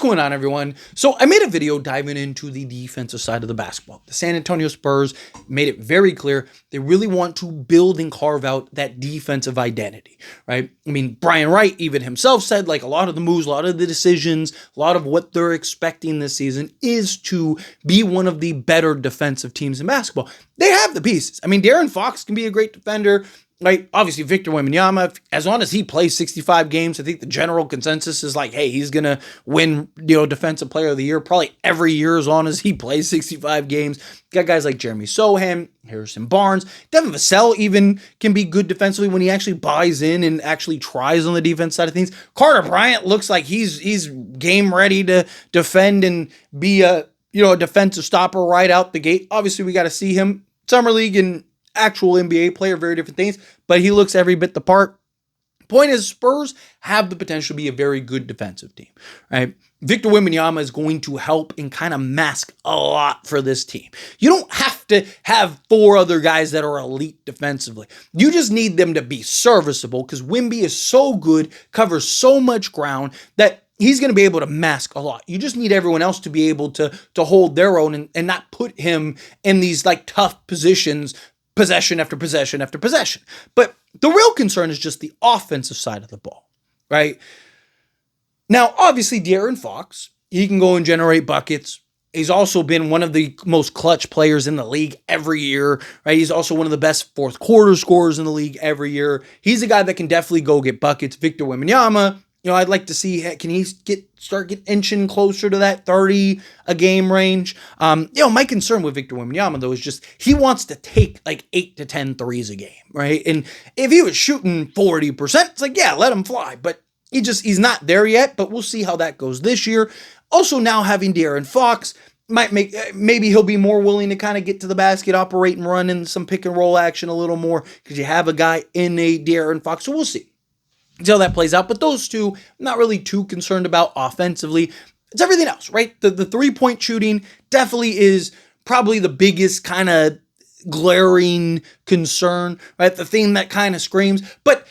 going on, everyone? So I made a video diving into the defensive side of the basketball. The San Antonio Spurs made it very clear they really want to build and carve out that defensive identity, right? I mean, Brian Wright even himself said like a lot of the moves, a lot of the decisions, a lot of what they're expecting this season is to be one of the better defensive teams in basketball. They have the pieces. I mean, De'Aaron Fox can be a great defender. Right, obviously Victor Wembanyama, as long as he plays 65 games, I think the general consensus is like, hey, he's gonna win, Defensive Player of the Year probably every year as long as he plays 65 games. Got guys like Jeremy Sohan, Harrison Barnes, Devin Vassell even can be good defensively when he actually buys in and actually tries on the defense side of things. Carter Bryant looks like he's game ready to defend and be a defensive stopper right out the gate. Obviously, we got to see him summer league and actual NBA player, very different things, but he looks every bit the part. Point is, Spurs have the potential to be a very good defensive team, right? Victor Wembanyama is going to help and kind of mask a lot for this team. You don't have to have four other guys that are elite defensively. You just need them to be serviceable because Wemby is so good, covers so much ground that he's going to be able to mask a lot. You just need everyone else to be able to hold their own and not put him in these like tough positions, possession after possession after possession. But the real concern is just the offensive side of the ball, right? Now, obviously, De'Aaron Fox, he can go and generate buckets. He's also been one of the most clutch players in the league every year, right? He's also one of the best fourth quarter scorers in the league every year. He's a guy that can definitely go get buckets. Victor Wembanyama, I'd like to see, can he start inching closer to that 30 a game range? My concern with Victor Wembanyama, though, is just he wants to take like 8 to 10 threes a game, right? And if he was shooting 40%, it's like, yeah, let him fly. But he's not there yet, but we'll see how that goes this year. Also, now having De'Aaron Fox might maybe he'll be more willing to kind of get to the basket, operate and run in some pick and roll action a little more because you have a guy in a De'Aaron Fox. So we'll see. See how that plays out. But those two, I'm not really too concerned about offensively. It's everything else, right? The three-point shooting definitely is probably the biggest kind of glaring concern, right? The thing that kind of screams. But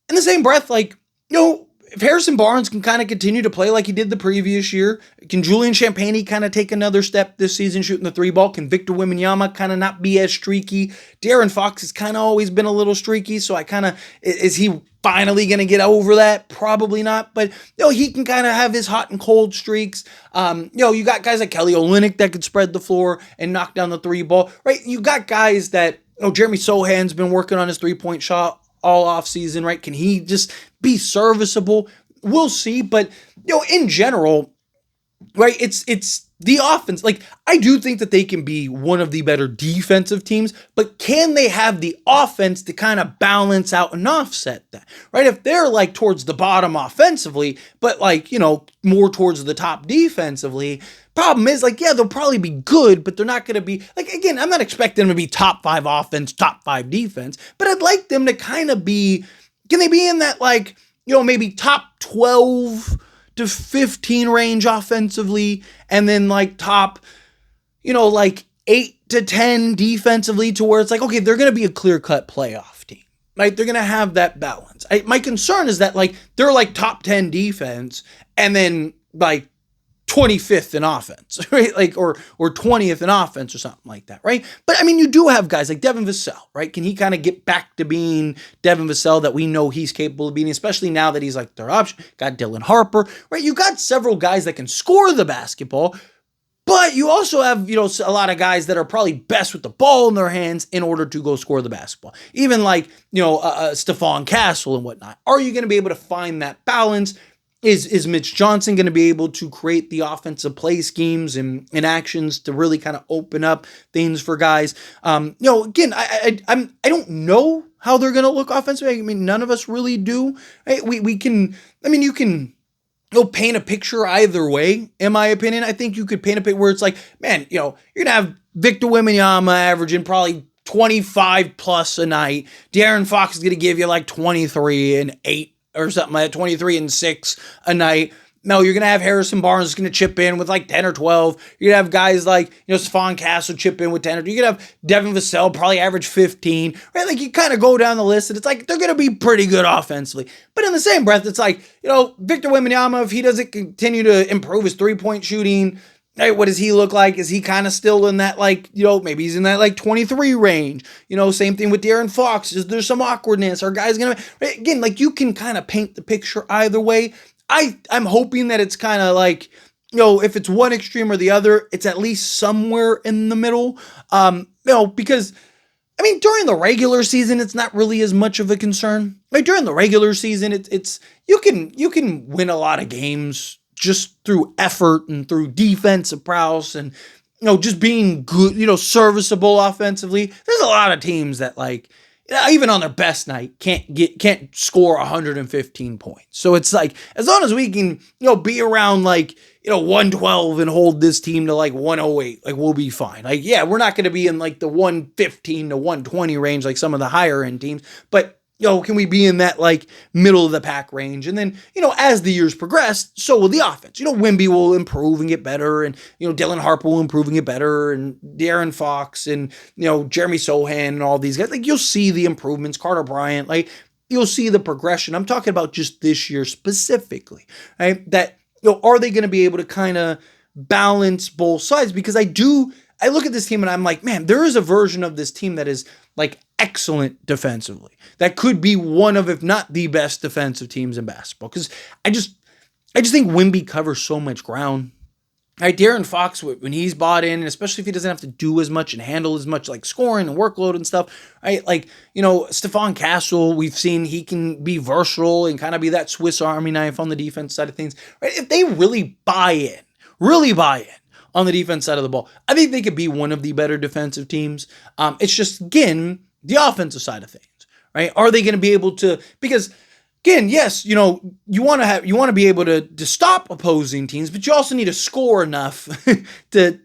in the same breath, if Harrison Barnes can kind of continue to play like he did the previous year, can Julian Champagnie kind of take another step this season shooting the three ball? Can Victor Wembanyama kind of not be as streaky? De'Aaron Fox has kind of always been a little streaky, so is he finally going to get over that? Probably not, but he can kind of have his hot and cold streaks. You got guys like Kelly Olynyk that could spread the floor and knock down the three ball, right? You got guys that, Jeremy Sohan's been working on his 3-point shot all off season, right? Can he just be serviceable? We'll see, but in general, right? It's the offense. Like, I do think that they can be one of the better defensive teams, but can they have the offense to kind of balance out and offset that, right? If they're like towards the bottom offensively, but more towards the top defensively, problem is they'll probably be good, but they're not going to be again, I'm not expecting them to be top 5 offense, top 5 defense, but I'd like them to kind of be, can they be in that maybe top 12 to 15 range offensively, and then top, 8 to 10 defensively, to where it's okay, they're going to be a clear-cut playoff team, right? They're going to have that balance. My concern is that they're top 10 defense and then 25th in offense, right? Or 20th in offense or something like that, right? But I mean, you do have guys like Devin Vassell, right? Can he kind of get back to being Devin Vassell that we know he's capable of being, especially now that he's their option? Got Dylan Harper, right? You got several guys that can score the basketball, but you also have, a lot of guys that are probably best with the ball in their hands in order to go score the basketball. Even Stephon Castle and whatnot. Are you going to be able to find that balance? Is Mitch Johnson going to be able to create the offensive play schemes and actions to really kind of open up things for guys? Again, I don't know how they're going to look offensively. I mean, none of us really do. Right? You can paint a picture either way, in my opinion. I think you could paint a picture where it's you're going to have Victor Wembanyama averaging probably 25 plus a night. De'Aaron Fox is going to give you 23 and 8. Or something like that, 23 and 6 a night. No, you're going to have Harrison Barnes going to chip in with like 10 or 12. You're going to have guys like, Stephon Castle chip in with 10. You're going to have Devin Vassell probably average 15, right? Like you kind of go down the list and it's like they're going to be pretty good offensively. But in the same breath, it's like, Victor Wembanyama, if he doesn't continue to improve his three-point shooting, hey, what does he look like? Is he kind of still in that, like, maybe he's in that, like, 23 range? Same thing with De'Aaron Fox. Is there some awkwardness? Are guys going to... Right? Again, like, you can kind of paint the picture either way. I'm hoping that it's kind of like, if it's one extreme or the other, it's at least somewhere in the middle. Because... during the regular season, it's not really as much of a concern. Like, during the regular season, it's you can win a lot of games just through effort and through defensive prowess and, just being good, serviceable offensively. There's a lot of teams that, like, even on their best night, can't score 115 points. So it's like, as long as we can, be around like, 112 and hold this team to like 108, like we'll be fine. Like, yeah, we're not going to be in like the 115 to 120 range like some of the higher end teams, but can we be in that like middle of the pack range? And then, as the years progress, so will the offense. Wemby will improve and get better, and, Dylan Harper will improve and get better, and De'Aaron Fox and, Jeremy Sohan and all these guys. Like, you'll see the improvements, Carter Bryant, like, you'll see the progression. I'm talking about just this year specifically, right? That, are they going to be able to kind of balance both sides? Because I look at this team and I'm like, man, there is a version of this team that is like excellent defensively. That could be one of, if not the best defensive teams in basketball. Because I just think Wemby covers so much ground. Right, De'Aaron Fox, when he's bought in, and especially if he doesn't have to do as much and handle as much like scoring and workload and stuff, right? Like, Stephon Castle, we've seen he can be versatile and kind of be that Swiss Army knife on the defense side of things, right? If they really buy in on the defense side of the ball, I think they could be one of the better defensive teams. It's just, again, the offensive side of things, right? Are they going to be able to, because again, yes, you want to be able to stop opposing teams, but you also need to score enough to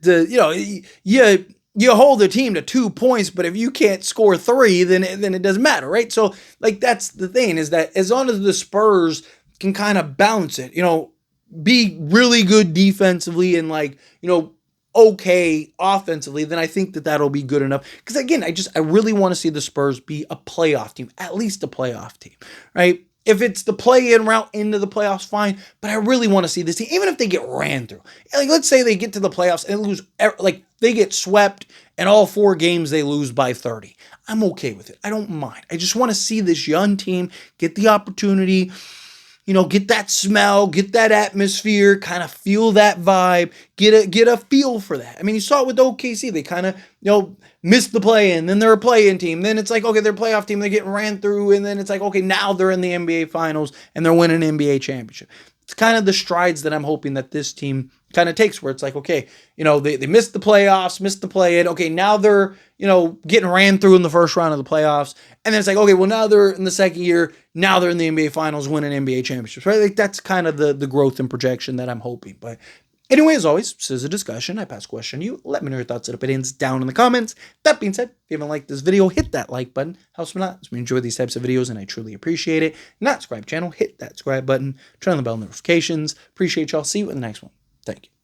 you hold the team to 2 points, but if you can't score 3, then it doesn't matter, right? So like that's the thing, is that as long as the Spurs can kind of balance it, be really good defensively and like, okay offensively, then I think that'll be good enough. Because again, I really want to see the Spurs be a playoff team, at least a playoff team, right? If it's the play-in route into the playoffs, fine. But I really want to see this team, even if they get ran through. Like, let's say they get to the playoffs and lose, like they get swept and all 4 games they lose by 30. I'm okay with it. I don't mind. I just want to see this young team get the opportunity, get that smell, get that atmosphere, kind of feel that vibe, get a feel for that. You saw it with OKC. They kind of, missed the play-in, then they're a play-in team. Then it's like, okay, they're a playoff team, they're getting ran through, and then it's like, okay, now they're in the NBA Finals, and they're winning an NBA championship. It's kind of the strides that I'm hoping that this team kind of takes, where it's like, okay, they missed the playoffs, missed the play-in. Okay, now they're, getting ran through in the first round of the playoffs. And then it's like, okay, well, now they're in the second year. Now they're in the NBA Finals, winning NBA championships, right? Like, that's kind of the growth and projection that I'm hoping. But anyway, as always, this is a discussion. I pass a question to you. Let me know your thoughts and opinions down in the comments. That being said, if you haven't liked this video, hit that like button. Helps me a lot as we enjoy these types of videos, and I truly appreciate it. Not subscribe channel, hit that subscribe button. Turn on the bell notifications. Appreciate y'all. See you in the next one. Thank you.